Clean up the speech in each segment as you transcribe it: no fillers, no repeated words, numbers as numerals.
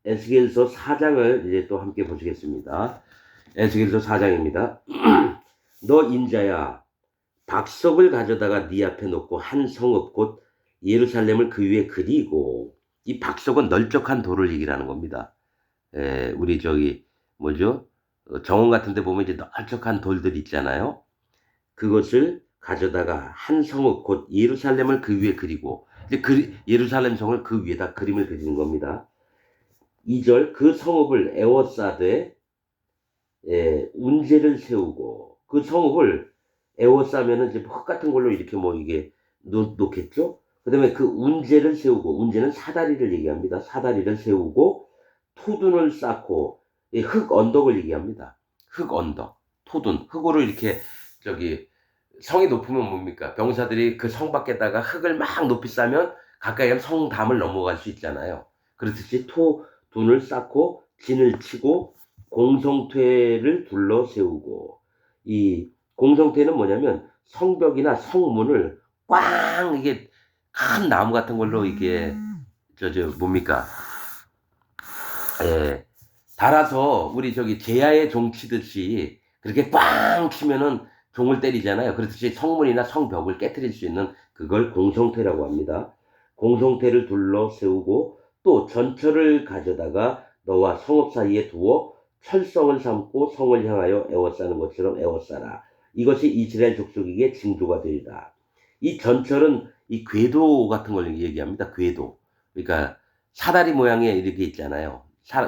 에스겔서 4장을 이제 또 함께 보시겠습니다. 에스겔서 4장입니다. 너 인자야, 박석을 가져다가 네 앞에 놓고 한 성읍 곧 예루살렘을 그 위에 그리고, 이 박석은 널쩍한 돌을 얘기하는 겁니다. 우리 뭐죠? 정원 같은 데 보면 이제 널쩍한 돌들 있잖아요. 그것을 가져다가 한 성읍 곧 예루살렘을 그 위에 그리고, 이제 예루살렘 성을 그 위에다 그림을 그리는 겁니다. 2절, 그 성읍을 에워싸되 운제를 세우고, 그 성읍을 에워싸면은 이제 흙 같은 걸로 이렇게 뭐 이게 놓겠죠. 그 다음에 그 운제를 세우고, 운제는 사다리를 얘기합니다. 사다리를 세우고 토둔을 쌓고, 흙 언덕을 얘기합니다. 흙 언덕, 토둔, 흙으로 이렇게 성이 높으면 뭡니까? 병사들이 그 성 밖에다가 흙을 막 높이 쌓으면 가까이 하면 성담을 넘어갈 수 있잖아요. 그렇듯이 토둔을 쌓고 진을 치고 공성퇴를 둘러 세우고, 이 공성퇴는 뭐냐면 성벽이나 성문을 꽝 이게 큰 나무 같은 걸로 이게 뭡니까? 달아서 우리 제야의 종 치듯이 그렇게 꽝 치면은 종을 때리잖아요. 그렇듯이 성문이나 성벽을 깨뜨릴 수 있는 그걸 공성퇴라고 합니다. 공성퇴를 둘러 세우고 또 전철을 가져다가 너와 성읍 사이에 두어 철성을 삼고 성을 향하여 에워싸는 것처럼 에워싸라. 이것이 이스라엘 족속에게 징조가 되리라. 이 전철은 이 궤도 같은 걸 얘기합니다. 궤도. 그러니까 사다리 모양의 이렇게 있잖아요.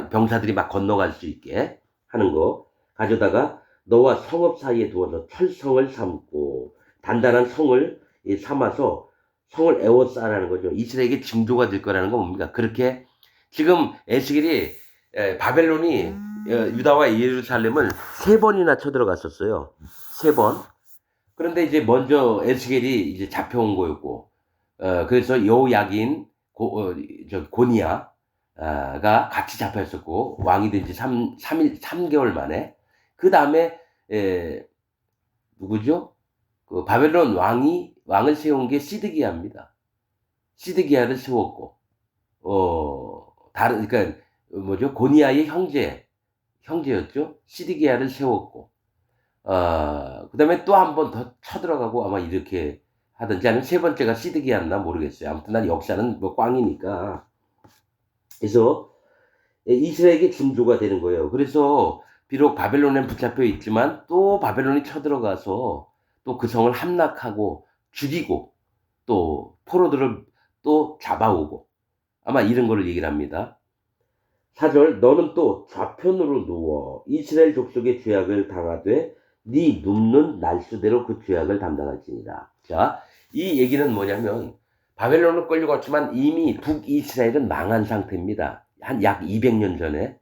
병사들이 막 건너갈 수 있게 하는 거 가져다가 너와 성읍 사이에 두어서 철성을 삼고, 단단한 성을 삼아서 성을 에워싸라는 거죠. 이스라엘에게 징조가 될 거라는 건 뭡니까? 그렇게 지금 에스겔이 바벨론이 유다와 예루살렘을 3번이나 쳐들어갔었어요. 3번. 그런데 이제 먼저 에스겔이 이제 잡혀온 거였고, 그래서 여호야긴 고니야가 같이 잡혔었고, 왕이 된 지 3개월 만에. 그 다음에 누구죠? 그 바벨론 왕을 세운 게 시드기야입니다. 시드기야를 세웠고, 그러니까 뭐죠? 고니야의 형제였죠. 시드기야를 세웠고, 그 다음에 또 한 번 더 쳐들어가고 아마 이렇게 하든지 아니면 3번째가 시드기야였나 모르겠어요. 아무튼 난 역사는 뭐 꽝이니까. 그래서 이스라엘에게 징조가 되는 거예요. 그래서 비록 바벨론에 붙잡혀 있지만 또 바벨론이 쳐들어가서 또 그 성을 함락하고 죽이고 또 포로들을 또 잡아오고, 아마 이런 거를 얘기를 합니다. 4절, 너는 또 좌편으로 누워 이스라엘 족속의 죄악을 당하되 네 눕는 날수대로 그 죄악을 담당할지니라. 자, 이 얘기는 뭐냐면 바벨론을 끌려갔지만 이미 북이스라엘은 망한 상태입니다. 한 약 200년 전에.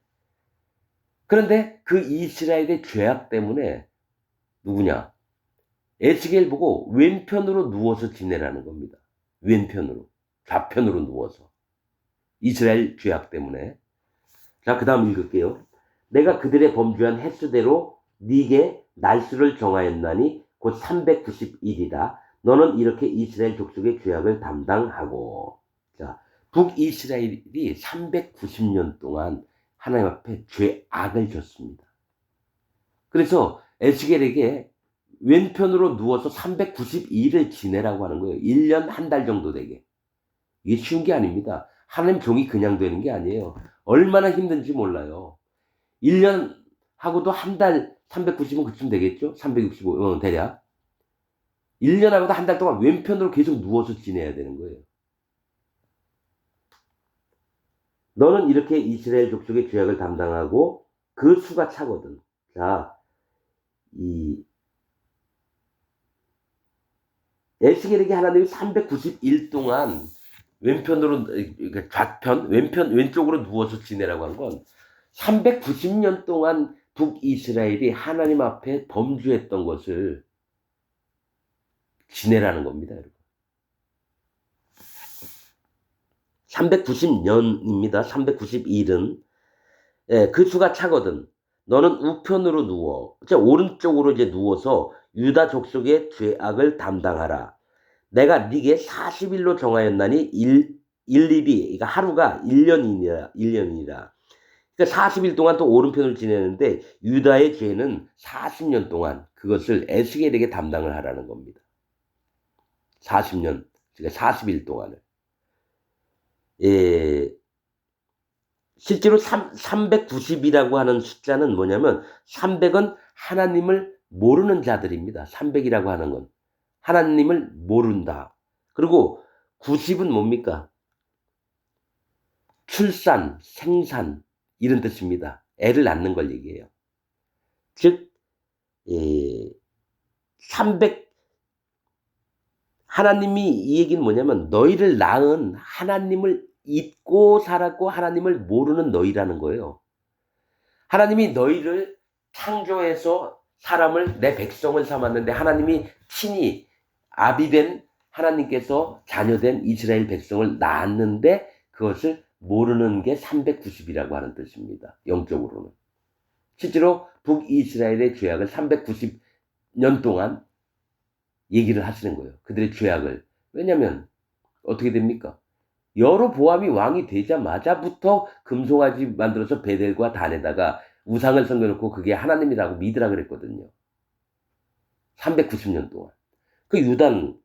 그런데 그 이스라엘의 죄악 때문에 누구냐? 에스겔 보고 왼편으로 누워서 지내라는 겁니다. 왼편으로. 좌편으로 누워서. 이스라엘 죄악 때문에. 자, 그 다음 읽을게요. 내가 그들의 범죄한 횟수대로 네게 날수를 정하였나니 곧 390일이다. 너는 이렇게 이스라엘 족속의 죄악을 담당하고. 자, 북이스라엘이 390년 동안 하나님 앞에 죄악을 졌습니다. 그래서 에스겔에게 왼편으로 누워서 392일을 지내라고 하는 거예요. 1년 1달 정도 되게. 이게 쉬운 게 아닙니다. 하나님 종이 그냥 되는 게 아니에요. 얼마나 힘든지 몰라요. 1년 하고도 한 달 390은 그쯤 되겠죠? 365, 대략. 1년 하고도 한 달 동안 왼편으로 계속 누워서 지내야 되는 거예요. 너는 이렇게 이스라엘 족속의 죄악을 담당하고 그 수가 차거든. 자, 에스겔에게 하나님이 390일 동안 왼편으로, 그러니까 왼쪽으로 누워서 지내라고 한 건 390년 동안 북이스라엘이 하나님 앞에 범죄했던 것을 지내라는 겁니다, 여러분. 390년입니다. 390일은. 그 수가 차거든. 너는 우편으로 누워, 오른쪽으로 이제 누워서 유다 족속의 죄악을 담당하라. 내가 네게 40일로 정하였나니 일일이, 그러니까 하루가 1년이니라, 1년이라. 그러니까 40일 동안 또 오른편을 지내는데 유다의 죄는 40년 동안 그것을 에스겔에게 담당을 하라는 겁니다. 40년, 그러니까 40일 동안을. 예, 실제로 390이라고 하는 숫자는 뭐냐면 300은 하나님을 모르는 자들입니다. 300이라고 하는 건 하나님을 모른다. 그리고 90은 뭡니까? 출산, 생산 이런 뜻입니다. 애를 낳는 걸 얘기해요. 즉 300 하나님이 이 얘기는 뭐냐면 너희를 낳은 하나님을 잊고 살았고 하나님을 모르는 너희라는 거예요. 하나님이 너희를 창조해서 사람을 내 백성을 삼았는데 하나님이 친히 아비된 하나님께서 자녀된 이스라엘 백성을 낳았는데 그것을 모르는 게 390이라고 하는 뜻입니다. 영적으로는. 실제로 북이스라엘의 죄악을 390년 동안 얘기를 하시는 거예요. 그들의 죄악을. 왜냐하면 어떻게 됩니까? 여로보암이 왕이 되자마자부터 금송아지 만들어서 베델과 단에다가 우상을 섬겨놓고 그게 하나님이라고 믿으라 그랬거든요. 390년 동안. 그 유다는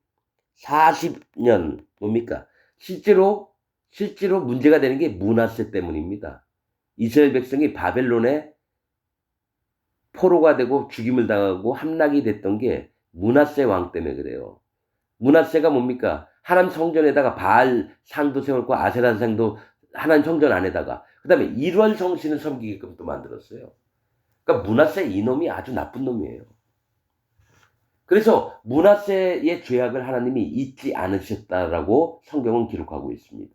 40년 뭡니까? 실제로 문제가 되는 게 므낫세 때문입니다. 이스라엘 백성이 바벨론에 포로가 되고 죽임을 당하고 함락이 됐던 게 므낫세 왕 때문에 그래요. 므낫세가 뭡니까? 하나님 성전에다가 바알 상도 세웠고 아세라 상도 하나님 성전 안에다가 그다음에 일월 성신을 섬기게끔 또 만들었어요. 그러니까 므낫세 이놈이 아주 나쁜 놈이에요. 그래서 므낫세의 죄악을 하나님이 잊지 않으셨다라고 성경은 기록하고 있습니다.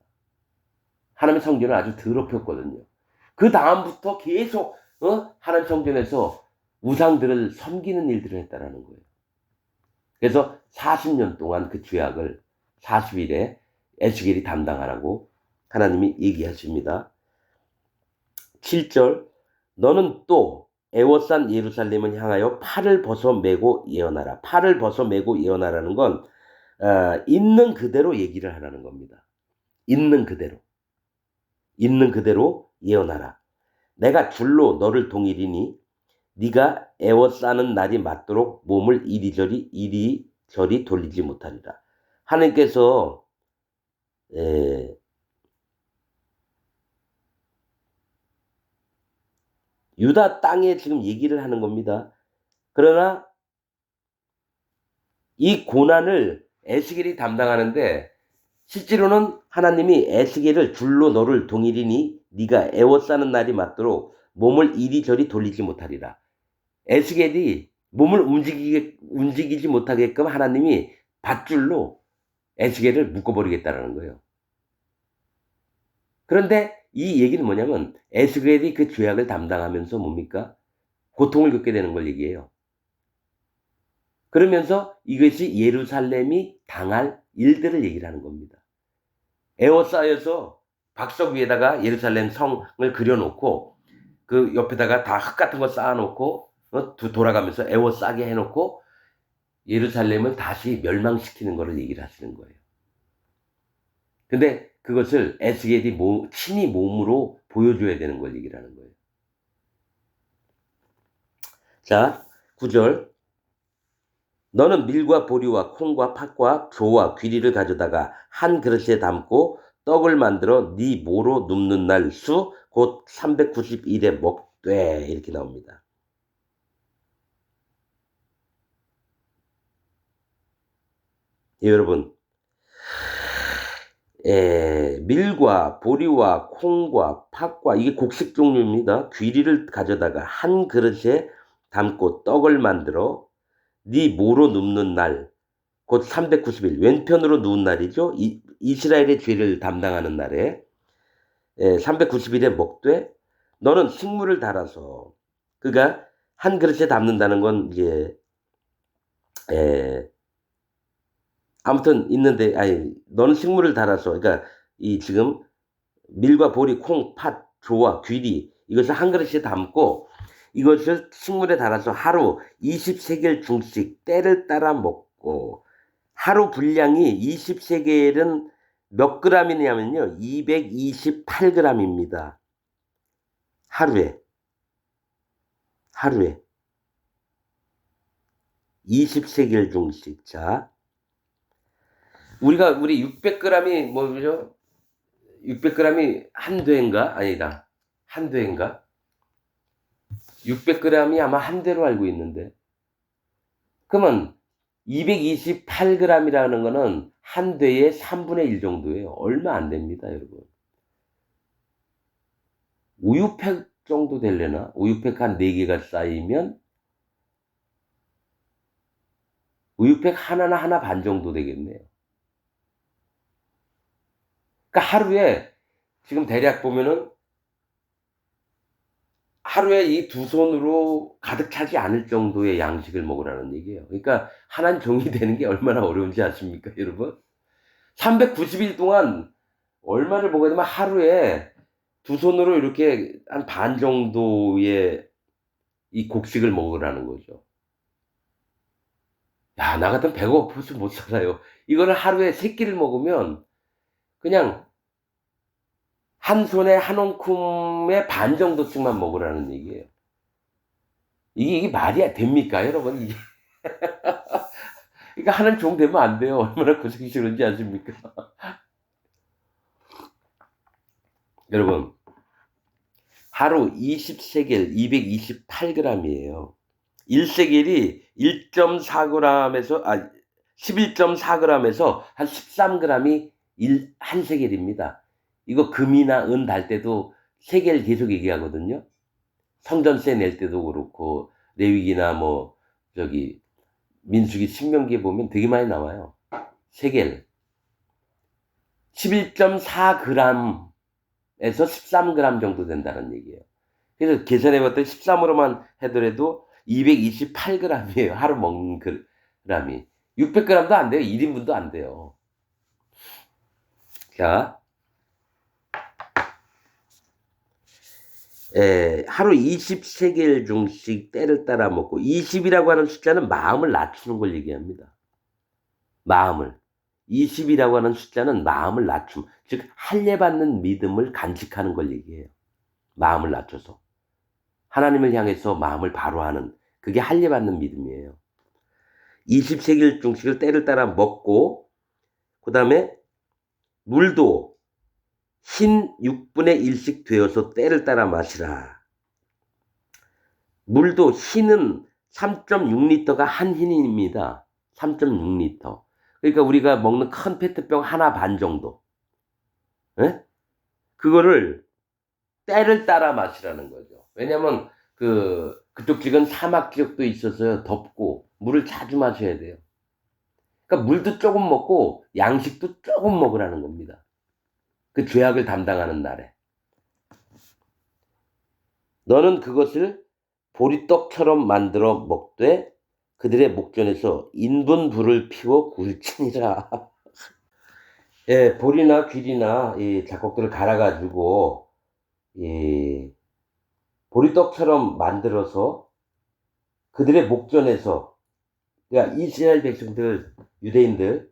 하나님의 성전을 아주 더럽혔거든요. 그 다음부터 계속 하나님 성전에서 우상들을 섬기는 일들을 했다라는 거예요. 그래서 40년 동안 그 죄악을 40일에 에스겔이 담당하라고 하나님이 얘기하십니다. 7절 너는 또 애워싼 예루살렘을 향하여 팔을 벗어매고 예언하라. 팔을 벗어매고 예언하라는 건 있는 그대로 얘기를 하라는 겁니다. 있는 그대로 예언하라. 내가 줄로 너를 동일이니 네가 애워싸는 날이 맞도록 몸을 이리저리 돌리지 못하리라. 하나님께서 유다 땅에 지금 얘기를 하는 겁니다. 그러나 이 고난을 에스겔이 담당하는데 실제로는 하나님이 에스겔을 줄로 너를 동일이니 네가 애워싸는 날이 맞도록 몸을 이리저리 돌리지 못하리라. 에스겔이 몸을 움직이지 못하게끔 하나님이 밧줄로 에스겔을 묶어버리겠다는 거예요. 그런데 이 얘기는 뭐냐면 에스겔이 그 죄악을 담당하면서 뭡니까? 고통을 겪게 되는 걸 얘기해요. 그러면서 이것이 예루살렘이 당할 일들을 얘기를 하는 겁니다. 에워싸여서 박석 위에다가 예루살렘 성을 그려놓고 그 옆에다가 다 흙 같은 거 쌓아놓고 돌아가면서 에워싸게 해놓고 예루살렘을 다시 멸망시키는 거를 얘기를 하시는 거예요. 근데 그것을 에스겔이 친히 몸으로 보여줘야 되는 걸 얘기를 하는 거예요. 자, 9절 너는 밀과 보리와 콩과 팥과 조와 귀리를 가져다가 한 그릇에 담고 떡을 만들어 네 모로 눕는 날 수 곧 390일에 먹되 이렇게 나옵니다. 예, 여러분 밀과 보리와 콩과 팥과 이게 곡식 종류입니다. 귀리를 가져다가 한 그릇에 담고 떡을 만들어 네 모로 눕는 날 곧 390일 왼편으로 누운 날이죠. 이스라엘의 죄를 담당하는 날에 390일에 먹되 너는 식물을 달아서 그가 한 그릇에 담는다는 건 이제 아무튼 있는데 너는 식물을 달아서 그러니까 이 지금 밀과 보리, 콩, 팥, 조와 귀리 이것을 한 그릇에 담고 이것을 식물에 달아서 하루 20세겔 중씩 때를 따라 먹고 하루 분량이 20세겔은 몇 g이냐면요. 228g입니다. 하루에. 하루에. 20세겔 중씩. 자, 우리 600g이 뭐죠? 600g이 한 대인가? 아니다. 한 대인가? 600g이 아마 한 대로 알고 있는데. 그러면 228g이라는 거는 한 대의 3분의 1 정도예요. 얼마 안 됩니다, 여러분. 우유팩 정도 되려나? 우유팩 한 4개가 쌓이면 우유팩 하나나 하나 반 정도 되겠네요. 그러니까 하루에 지금 대략 보면은 하루에 이 두 손으로 가득 차지 않을 정도의 양식을 먹으라는 얘기예요. 그러니까 한 종이 되는 게 얼마나 어려운지 아십니까, 여러분? 390일 동안 얼마를 먹어야 되면 하루에 두 손으로 이렇게 한 반 정도의 이 곡식을 먹으라는 거죠. 야, 나 같으면 배가 고파서 못 살아요. 이거를 하루에 3끼를 먹으면 그냥 한 손에 한 움큼의 반 정도씩만 먹으라는 얘기예요. 이게 말이 됩니까, 여러분? 이게. 그러니까 하는 종 되면 안 돼요. 얼마나 고생이 싫은지 아십니까? 여러분, 하루 20세겔 228g이에요. 1세겔이 1.4g에서 11.4g에서 한 13g이 한 세겔입니다. 이거 금이나 은 달 때도 세겔 계속 얘기하거든요. 성전세 낼 때도 그렇고 레위기나 뭐 저기 민수기 신명기에 보면 되게 많이 나와요. 세겔 11.4g에서 13g 정도 된다는 얘기예요. 그래서 계산해 봤더니 13으로만 하더라도 228g이에요. 하루 먹는 gram이. 600g도 안 돼요. 1인분도 안 돼요. 자, 하루 20세겔 중씩 때를 따라 먹고 20이라고 하는 숫자는 마음을 낮추는 걸 얘기합니다. 마음을. 20이라고 하는 숫자는 마음을 낮춤, 즉 할례받는 믿음을 간직하는 걸 얘기해요. 마음을 낮춰서. 하나님을 향해서 마음을 바로 하는, 그게 할례받는 믿음이에요. 20세겔 중씩을 때를 따라 먹고, 그 다음에 물도 흰 6분의 1씩 되어서 때를 따라 마시라. 물도 흰은 3.6리터가 한 흰입니다. 3.6리터. 그러니까 우리가 먹는 큰 페트병 하나 반 정도. 예? 그거를 때를 따라 마시라는 거죠. 왜냐면 그쪽 지역은 사막 지역도 있어서 덥고 물을 자주 마셔야 돼요. 그러니까 물도 조금 먹고 양식도 조금 먹으라는 겁니다. 그 죄악을 담당하는 날에. 너는 그것을 보리떡처럼 만들어 먹되 그들의 목전에서 인분불을 피워 굴치니라. 예, 보리나 귀리나 이 잡곡들을 갈아가지고 이 보리떡처럼 만들어서 그들의 목전에서, 그러니까 이스라엘 백성들, 유대인들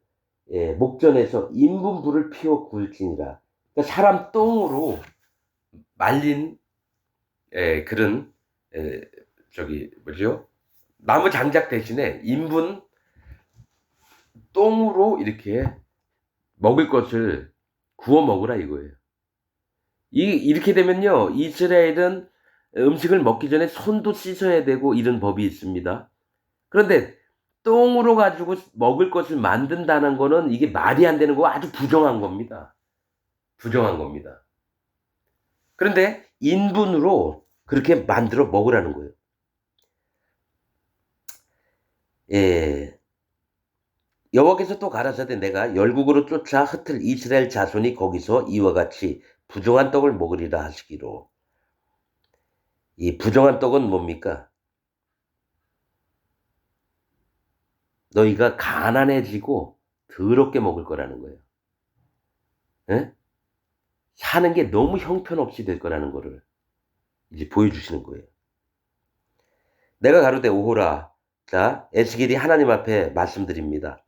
목전에서 인분불을 피워 굴지니라. 그러니까 사람 똥으로 말린 그런 저기 뭐죠? 나무 장작 대신에 인분 똥으로 이렇게 먹을 것을 구워 먹으라 이거예요. 이렇게 되면요, 이스라엘은 음식을 먹기 전에 손도 씻어야 되고 이런 법이 있습니다. 그런데 똥으로 가지고 먹을 것을 만든다는 거는 이게 말이 안 되는 거, 아주 부정한 겁니다. 부정한 겁니다. 그런데 인분으로 그렇게 만들어 먹으라는 거예요. 예. 여호와께서 또 가라사대 내가 열국으로 쫓아 흩을 이스라엘 자손이 거기서 이와 같이 부정한 떡을 먹으리라 하시기로. 이 부정한 떡은 뭡니까? 너희가 가난해지고 더럽게 먹을 거라는 거예요. 예? 사는 게 너무 형편없이 될 거라는 거를 이제 보여주시는 거예요. 내가 가로되 오호라. 자, 에스겔이 하나님 앞에 말씀드립니다.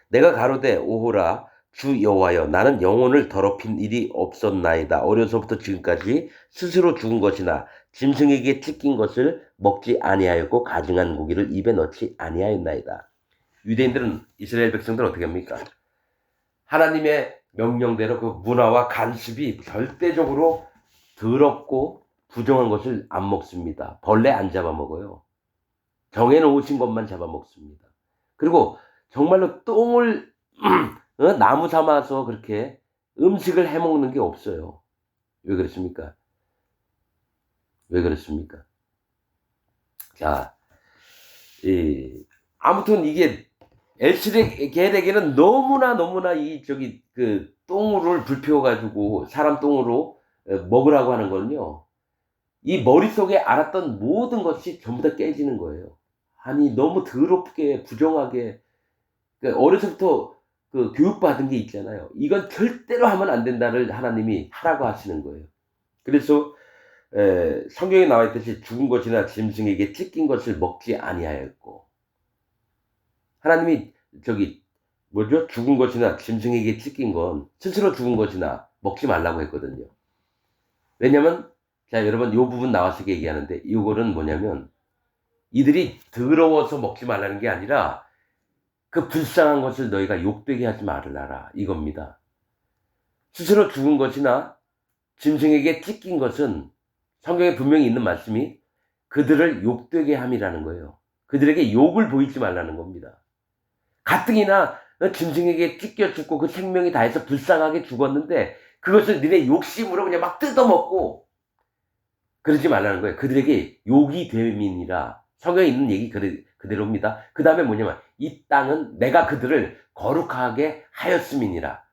내가 가로되 오호라. 주 여호와여 나는 영혼을 더럽힌 일이 없었나이다. 어려서부터 지금까지 스스로 죽은 것이나 짐승에게 찢긴 것을 먹지 아니하였고 가증한 고기를 입에 넣지 아니하였나이다. 유대인들은 이스라엘 백성들은 어떻게 합니까? 하나님의 명령대로 그 문화와 간습이 절대적으로 더럽고 부정한 것을 안 먹습니다. 벌레 안 잡아먹어요. 정해놓으신 것만 잡아먹습니다. 그리고 정말로 똥을 나무 삼아서 그렇게 음식을 해먹는 게 없어요. 왜 그렇습니까? 왜 그렇습니까? 자, 아무튼 이게 엘스겔에게는 너무나 그 똥을 불피워가지고 사람 똥으로 먹으라고 하는 건요. 이 머릿속에 알았던 모든 것이 전부 다 깨지는 거예요. 아니 너무 더럽게 부정하게 어려서부터 그 교육받은 게 있잖아요. 이건 절대로 하면 안 된다를 하나님이 하라고 하시는 거예요. 그래서 성경에 나와 있듯이 죽은 것이나 짐승에게 찢긴 것을 먹지 아니하였고 하나님이 죽은 것이나 짐승에게 찢긴 건 스스로 죽은 것이나 먹지 말라고 했거든요. 왜냐면 자 여러분 요 부분 나와서 얘기하는데 이거는 뭐냐면 이들이 더러워서 먹지 말라는 게 아니라 그 불쌍한 것을 너희가 욕되게 하지 말으라 이겁니다. 스스로 죽은 것이나 짐승에게 찢긴 것은 성경에 분명히 있는 말씀이 그들을 욕되게 함이라는 거예요. 그들에게 욕을 보이지 말라는 겁니다. 가뜩이나 짐승에게 찢겨 죽고 그 생명이 다해서 불쌍하게 죽었는데 그것을 니네 욕심으로 그냥 막 뜯어먹고 그러지 말라는 거예요. 그들에게 욕이 됨이니라. 성경에 있는 얘기 그대로입니다. 그 다음에 뭐냐면 이 땅은 내가 그들을 거룩하게 하였음이니라.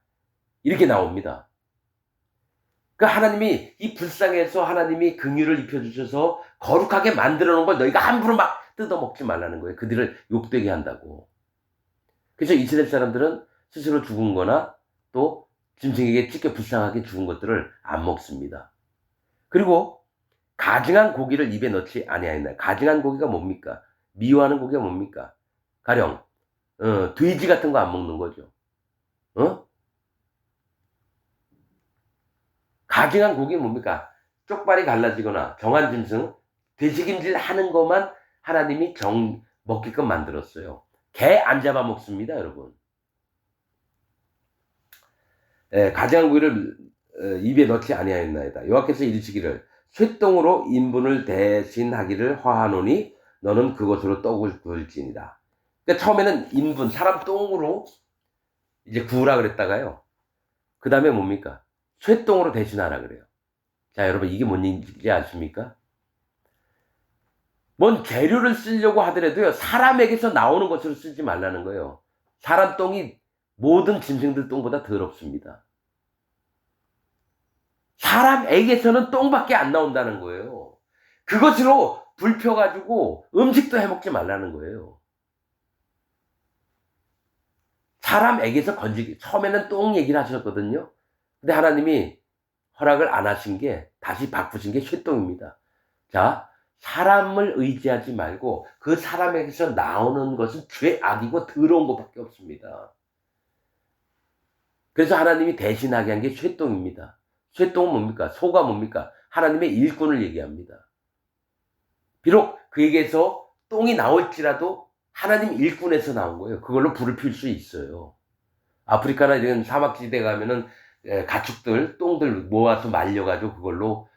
이렇게 나옵니다. 그 하나님이 이 불쌍해서 하나님이 긍휼을 입혀주셔서 거룩하게 만들어 놓은 걸 너희가 함부로 막 뜯어먹지 말라는 거예요. 그들을 욕되게 한다고. 그래서 이스라엘 사람들은 스스로 죽은 거나 또 짐승에게 찢겨 불쌍하게 죽은 것들을 안 먹습니다. 그리고 가증한 고기를 입에 넣지 아니하였나요? 가증한 고기가 뭡니까? 미워하는 고기가 뭡니까? 가령 돼지 같은 거 안 먹는 거죠. 가증한 고기는 뭡니까? 쪽발이 갈라지거나 정한 짐승, 돼지김질 하는 것만 하나님이 먹게끔 만들었어요. 개 안 잡아먹습니다, 여러분. 가증한 고기를 입에 넣지 아니하였나이다. 여호와께서 이르시기를 쇠똥으로 인분을 대신하기를 화하노니 너는 그것으로 떡을 구울지니라. 그러니까 처음에는 인분, 사람 똥으로 이제 구우라 그랬다가요. 그 다음에 뭡니까? 쇠똥으로 대신하라 그래요. 자, 여러분 이게 뭔 얘기인지 아십니까? 뭔 재료를 쓰려고 하더라도요. 사람에게서 나오는 것으로 쓰지 말라는 거예요. 사람 똥이 모든 짐승들 똥보다 더럽습니다. 사람에게서는 똥밖에 안 나온다는 거예요. 그것으로 불펴가지고 음식도 해먹지 말라는 거예요. 사람에게서 건지기 처음에는 똥 얘기를 하셨거든요. 근데 하나님이 허락을 안 하신 게 다시 바꾸신 게 쇠똥입니다. 자, 사람을 의지하지 말고 그 사람에게서 나오는 것은 죄악이고 더러운 것밖에 없습니다. 그래서 하나님이 대신하게 한 게 쇠똥입니다. 쇠똥은 뭡니까? 소가 뭡니까? 하나님의 일꾼을 얘기합니다. 비록 그에게서 똥이 나올지라도 하나님 일꾼에서 나온 거예요. 그걸로 불을 필 수 있어요. 아프리카나 이런 사막지대 가면은 가축들, 똥들 모아서 말려가지고 그걸로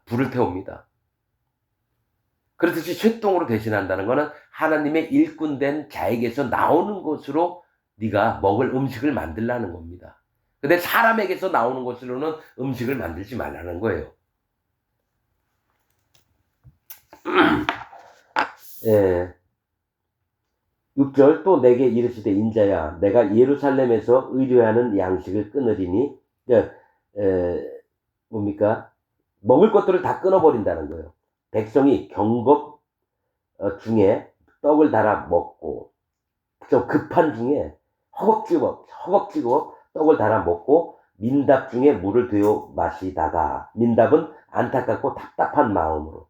불을 태웁니다. 그렇듯이 쇠똥으로 대신한다는 것은 하나님의 일꾼된 자에게서 나오는 것으로 네가 먹을 음식을 만들라는 겁니다. 근데 사람에게서 나오는 것으로는 음식을 만들지 말라는 거예요. 6절 또 내게 이르시되 인자야 내가 예루살렘에서 의뢰하는 양식을 끊으리니 먹을 것들을 다 끊어버린다는 거예요. 백성이 경겁 중에 떡을 달아 먹고 좀 급한 중에 허겁지겁 떡을 달아 먹고 민답 중에 물을 되어 마시다가 민답은 안타깝고 답답한 마음으로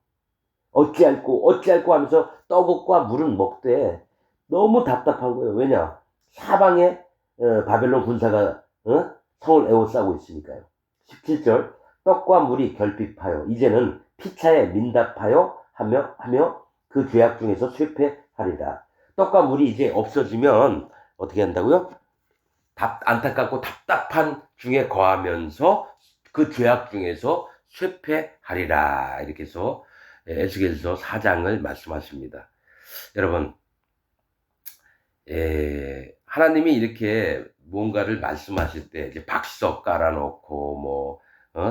어찌할꼬 하면서 떡과 물은 먹되 너무 답답한 거예요. 왜냐? 사방에 바벨론 군사가 성을 에워싸고 있으니까요. 17절 떡과 물이 결핍하여 이제는 피차에 민답하여 하며 그 죄악 중에서 쇠폐하리라. 떡과 물이 이제 없어지면 어떻게 한다고요? 안타깝고 답답한 중에 거하면서 그 죄악 중에서 쇠폐하리라. 이렇게 해서 에스겔서 4장을 말씀하십니다. 여러분, 하나님이 이렇게 뭔가를 말씀하실 때 이제 박석 깔아놓고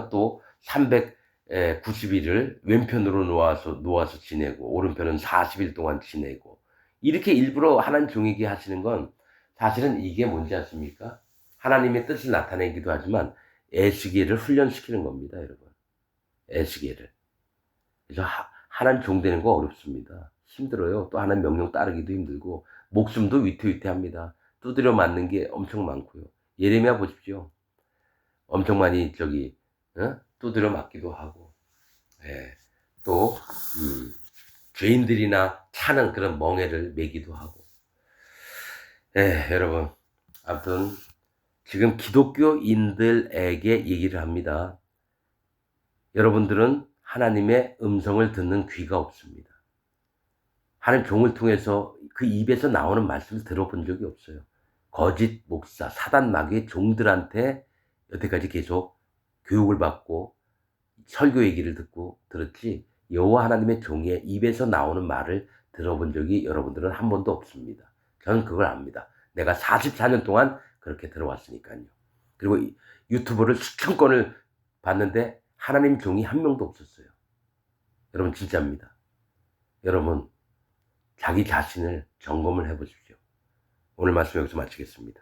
또 390일을 왼편으로 놓아서 지내고 오른편은 40일 동안 지내고 이렇게 일부러 하나님 종에게 하시는 건 사실은 이게 뭔지 아십니까? 하나님의 뜻을 나타내기도 하지만 애시기를 훈련시키는 겁니다, 여러분. 애시기를. 그래서 하나님 종 되는 거 어렵습니다. 힘들어요. 또 하나님 명령 따르기도 힘들고 목숨도 위태위태합니다. 두드려 맞는 게 엄청 많고요. 예레미야 보십시오. 엄청 많이 두드려 맞기도 하고, 예. 또 죄인들이나 차는 그런 멍에를 매기도 하고, 여러분, 아무튼 지금 기독교인들에게 얘기를 합니다. 여러분들은 하나님의 음성을 듣는 귀가 없습니다. 하나님 종을 통해서 그 입에서 나오는 말씀을 들어본 적이 없어요. 거짓 목사, 사단 마귀의 종들한테 여태까지 계속 교육을 받고 설교 얘기를 듣고 들었지 여호와 하나님의 종의 입에서 나오는 말을 들어본 적이 여러분들은 한 번도 없습니다. 저는 그걸 압니다. 내가 44년 동안 그렇게 들어왔으니까요. 그리고 유튜브를 수천 건을 봤는데 하나님 종이 한 명도 없었어요. 여러분 진짜입니다. 여러분 자기 자신을 점검을 해보십시오. 오늘 말씀 여기서 마치겠습니다.